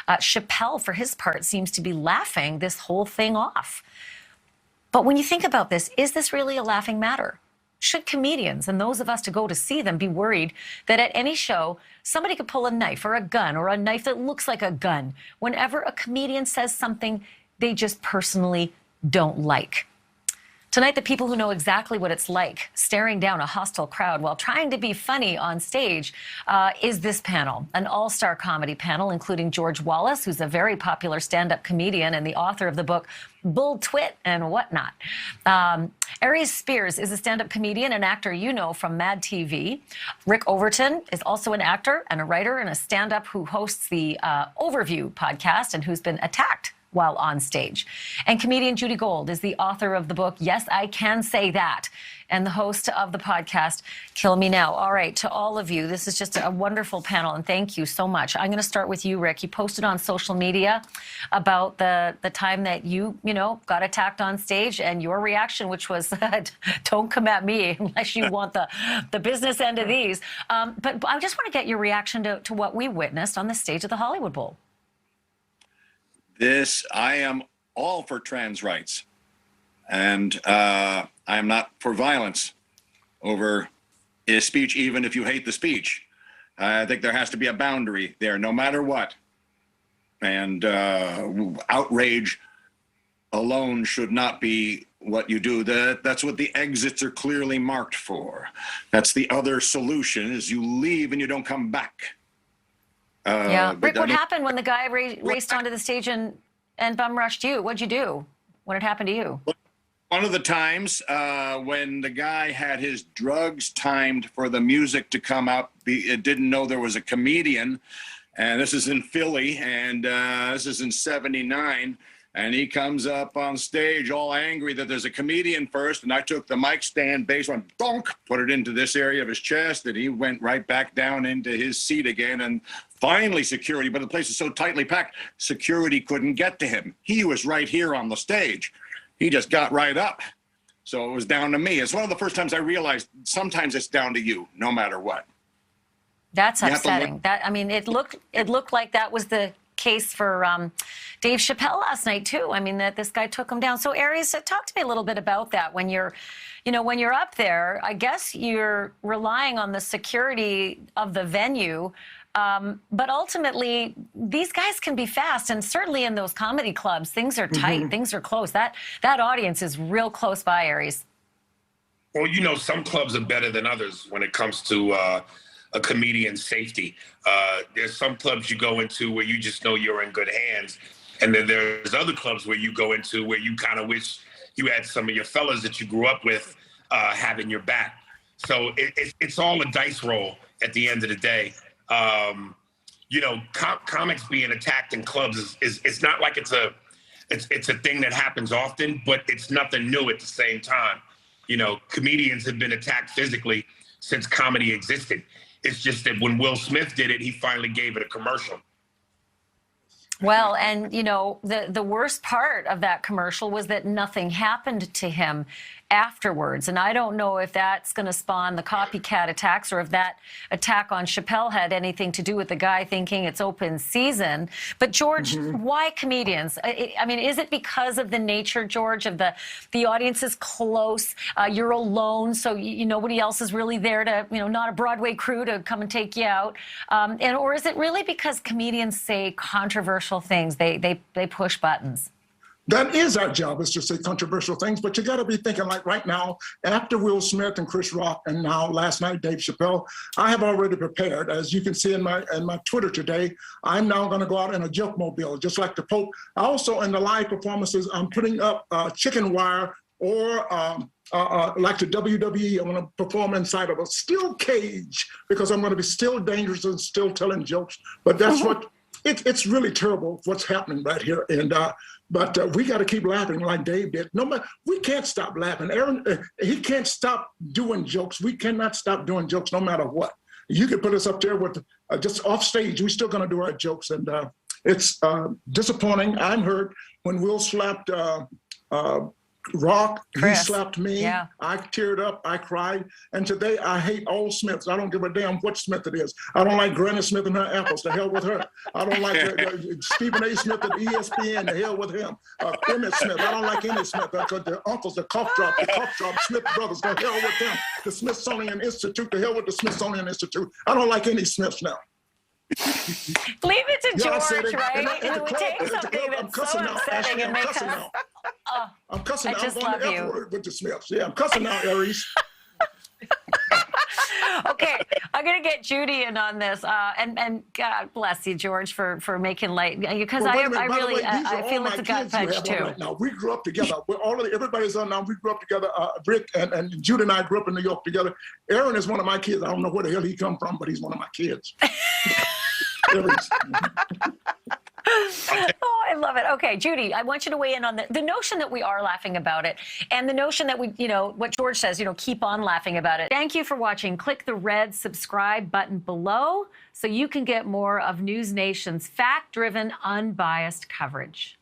Chappelle, for his part, seems to be laughing this whole thing off. But when you think about this, is this really a laughing matter? Should comedians and those of us to go to see them be worried that at any show, somebody could pull a knife or a gun or a knife that looks like a gun whenever a comedian says something they just personally don't like? Tonight, the people who know exactly what it's like staring down a hostile crowd while trying to be funny on stage is this panel, an all-star comedy panel, including George Wallace, who's a very popular stand-up comedian and the author of the book Bull Twit and Whatnot. Aries Spears is a stand-up comedian and actor you know from Mad TV. Rick Overton is also an actor and a writer and a stand-up who hosts the Overview podcast and who's been attacked while on stage. And comedian Judy Gold is the author of the book Yes, I Can Say That, and the host of the podcast Kill Me Now. All right, to all of you, this is just a wonderful panel, and thank you so much. I'm going to start with you, Rick. You posted on social media about the time that you got attacked on stage, and your reaction, which was, don't come at me unless you want the business end of these. But I just want to get your reaction to what we witnessed on the stage of the Hollywood Bowl. I am all for trans rights, and I am not for violence over speech, even if you hate the speech. I think there has to be a boundary there, no matter what. And outrage alone should not be what you do. That's what the exits are clearly marked for. That's the other solution, is you leave and you don't come back. Yeah. Rick, what happened when the guy raced onto the stage and bum rushed you? What'd you do when it happened to you? One of the times when the guy had his drugs timed for the music to come up, it didn't know there was a comedian. And this is in Philly, and this is in '79. And he comes up on stage all angry that there's a comedian first, and I took the mic stand, bass went donk, put it into this area of his chest, and he went right back down into his seat again. And finally security, but the place is so tightly packed, security couldn't get to him. He was right here on the stage. He just got right up. So it was down to me. It's one of the first times I realized sometimes it's down to you, no matter what. That's upsetting. It looked like that was the case for Dave Chappelle last night too. I mean, that this guy took him down. So Aries, talk to me a little bit about that. When you're up there, I guess you're relying on the security of the venue. But ultimately, these guys can be fast, and certainly in those comedy clubs, things are tight, things are close. That audience is real close by, Aries. Well, some clubs are better than others when it comes to a comedian's safety. There's some clubs you go into where you just know you're in good hands. And then there's other clubs where you go into where you kind of wish you had some of your fellas that you grew up with having your back. So it's all a dice roll at the end of the day. Comics being attacked in clubs it's not like it's a thing that happens often, but it's nothing new at the same time. Comedians have been attacked physically since comedy existed. It's just that when Will Smith did it, he finally gave it a commercial. Well, and, the worst part of that commercial was that nothing happened to him afterwards. And I don't know if that's going to spawn the copycat attacks or if that attack on Chappelle had anything to do with the guy thinking it's open season. But, George, why comedians? Is it because of the nature, George, of the audience is close, you're alone, so nobody else is really there to, not a Broadway crew to come and take you out? Or is it really because comedians say controversial things, they push buttons? That is our job, is to say controversial things, but you got to be thinking like right now, after Will Smith and Chris Rock, and now last night, Dave Chappelle, I have already prepared. As you can see in my Twitter today, I'm now going to go out in a joke mobile, just like the Pope. Also in the live performances, I'm putting up chicken wire or like the WWE, I'm going to perform inside of a steel cage because I'm going to be still dangerous and still telling jokes. But that's what, it's really terrible what's happening right here. And But we got to keep laughing like Dave did. No matter, we can't stop laughing. Aaron, he can't stop doing jokes. We cannot stop doing jokes no matter what. You can put us up there with just off stage. We're still going to do our jokes. And it's disappointing. I'm hurt when Will slapped Rock, Chris. he slapped me. Yeah. I teared up. I cried. And today I hate all Smiths. I don't give a damn what Smith it is. I don't like Granny Smith and her apples. To hell with her. I don't like Stephen A. Smith at ESPN. To hell with him. Emmett Smith. I don't like any Smith. Because the uncles, the cough drop Smith brothers. To hell with them. The Smithsonian Institute. To hell with the Smithsonian Institute. I don't like any Smiths now. Leave it to Yeah, I said George, it. right? And It would take at the something club, I'm that's so cussing now, upsetting Ashleigh, and I'm make cussing us. now. Oh, I'm cussing I now. just I'm going love to you. F-word with the Smiths. Yeah, I'm cussing now, Aries. Okay, I'm gonna get Judy in on this, and God bless you, George, for making light, because Well, wait a I minute, by the really way, these are I all feel my it's a gut kids you punch have too. on right now. We grew up together. Everybody's on now. We grew up together. Rick and Judy and I grew up in New York together. Aaron is one of my kids. I don't know where the hell he come from, but he's one of my kids. Aries. Oh, I love it. Okay, Judy, I want you to weigh in on the notion that we are laughing about it and the notion that we, what George says, keep on laughing about it. Thank you for watching. Click the red subscribe button below so you can get more of NewsNation's fact-driven, unbiased coverage.